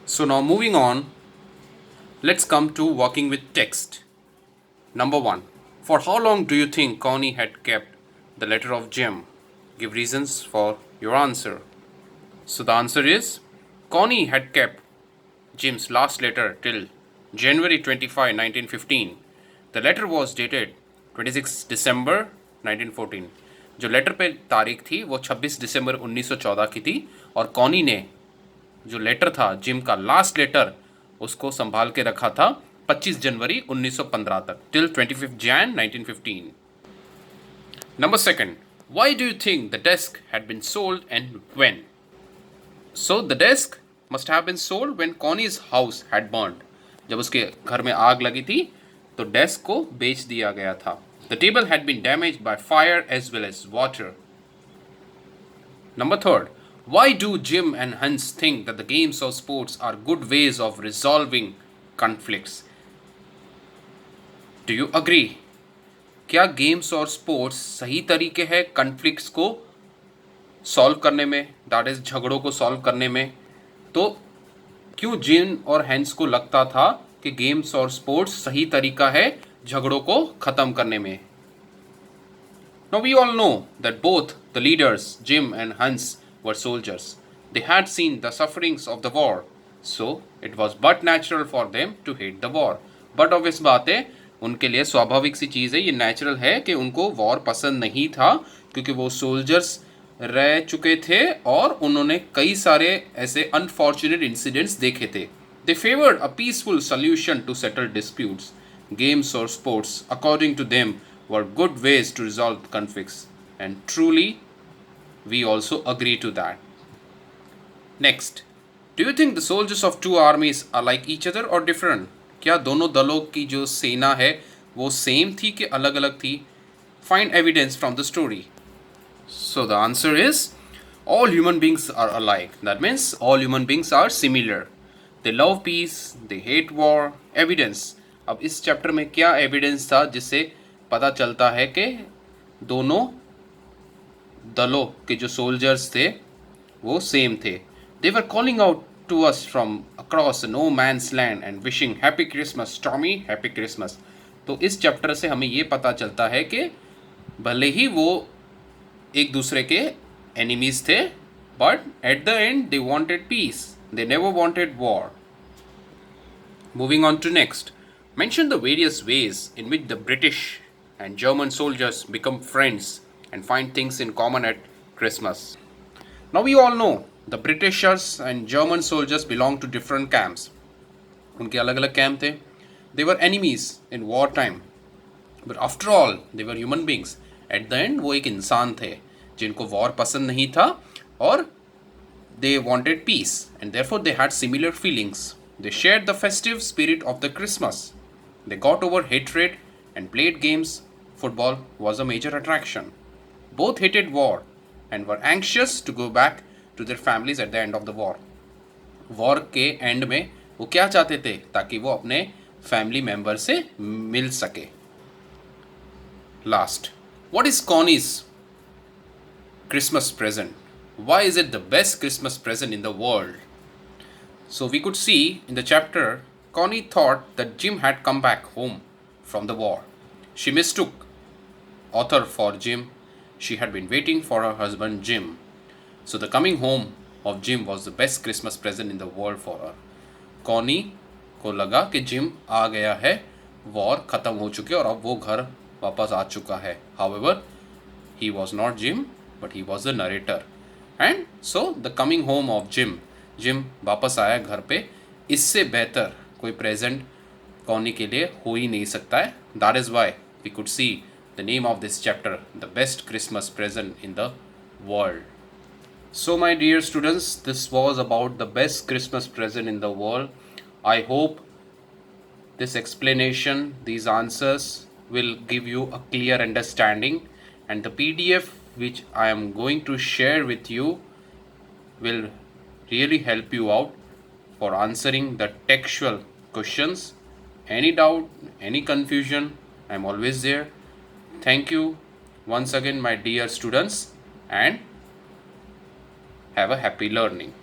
So now moving on, let's come to working with text. Number 1. For how long do you think Connie had kept the letter of Jim? Give reasons for your answer. So the answer is Connie had kept Jim's last letter till January 25, 1915. The letter was dated 26 December 1914. जो letter पे तारीख थी वो 26 दिसंबर 1914 की थी और Connie ने जो लेटर था जिम का लास्ट लेटर उसको संभाल के रखा था 25 जनवरी 1915 तक till 25 Jain 1915. Number 2. Why do you think the desk had been sold and when? So the desk must have been sold when Connie's house had burned. जब उसके घर में आग लगी थी तो डेस्क को बेच दिया गया था. The table had been damaged by fire as well as water. Number 3. Why do Jim and Hans think that the games or sports are good ways of resolving conflicts? Do you agree? क्या games और sports सही तरीके हैं conflicts को solve करने में, that is झगड़ों को सॉल्व करने में? तो क्यों जिन और हैंस को लगता था कि गेम्स और स्पोर्ट्स सही तरीका है झगड़ों को खत्म करने में? Now we all know that both the leaders, Jim and Hans, were soldiers. They had seen the sufferings of the war, so it was but natural for them to hate the war. But obvious बात है, उनके लिए स्वाभाविक सी चीज़ है, ये natural है कि उनको वॉर पसंद नहीं था क्योंकि वो सोल्जर्स रह चुके थे और उन्होंने कई सारे ऐसे अनफॉर्चुनेट इंसिडेंट्स देखे थे. They favored a peaceful solution to settle disputes. Games or sports, according to them, were good ways to resolve conflicts. And truly, we also agree to that. Next, do you think the soldiers of two armies are like each other or different? क्या दोनों दलों की जो सेना है वो same थी कि अलग अलग थी? Find evidence from the story. So the answer is all human beings are alike. That means all human beings are similar. They love peace, they hate war. Evidence. अब इस चैप्टर में क्या एविडेंस था जिससे पता चलता है कि दोनों दलों के जो सोल्जर्स थे वो सेम थे? They were calling out to us from across no man's land and wishing happy Christmas, Tommy, happy Christmas. तो इस चैप्टर से हमें ये पता चलता है कि भले ही वो एक दूसरे के एनिमीज थे but at the end they wanted peace. They never wanted war. Moving on to next. Mention the various ways in which the British and German soldiers become friends and find things in common at Christmas. Now we all know the Britishers and German soldiers belong to different camps. उनके अलग अलग camp थे. They were enemies in war time. But after all, they were human beings. At the end, वो एक इंसान थे जिनको war पसंद नहीं था और they wanted peace and therefore they had similar feelings. They shared the festive spirit of the Christmas. They got over hatred and played games. Football was a major attraction. Both hated war and were anxious to go back to their families at the end of the war. War के and में वो क्या चाहते थे? ताकि वो अपने family member से मिल सके. Last, what is Connie's Christmas present? Why is it the best Christmas present in the world? So we could see in the chapter, Connie thought that Jim had come back home from the war. She mistook author for Jim. She had been waiting for her husband Jim. So the coming home of Jim was the best Christmas present in the world for her. Connie को लगा कि gym आ गया है, war ख़त्म हो चुकी है और अब वो घर वापस आ चुका है. However, he was not Jim, but he was the narrator. And so the coming home of Jim, gym वापस आया घर पे, इससे बेहतर कोई प्रेजेंट कॉनी के लिए हो ही नहीं सकता है. That is why we could see the name of this chapter, the best Christmas present in the world. So my dear students, this was about the best Christmas present in the world. I hope this explanation, these answers will give you a clear understanding, and the PDF which I am going to share with you will really help you out for answering the textual questions. Any doubt, any confusion, I am always there. Thank you once again, my dear students, and have a happy learning.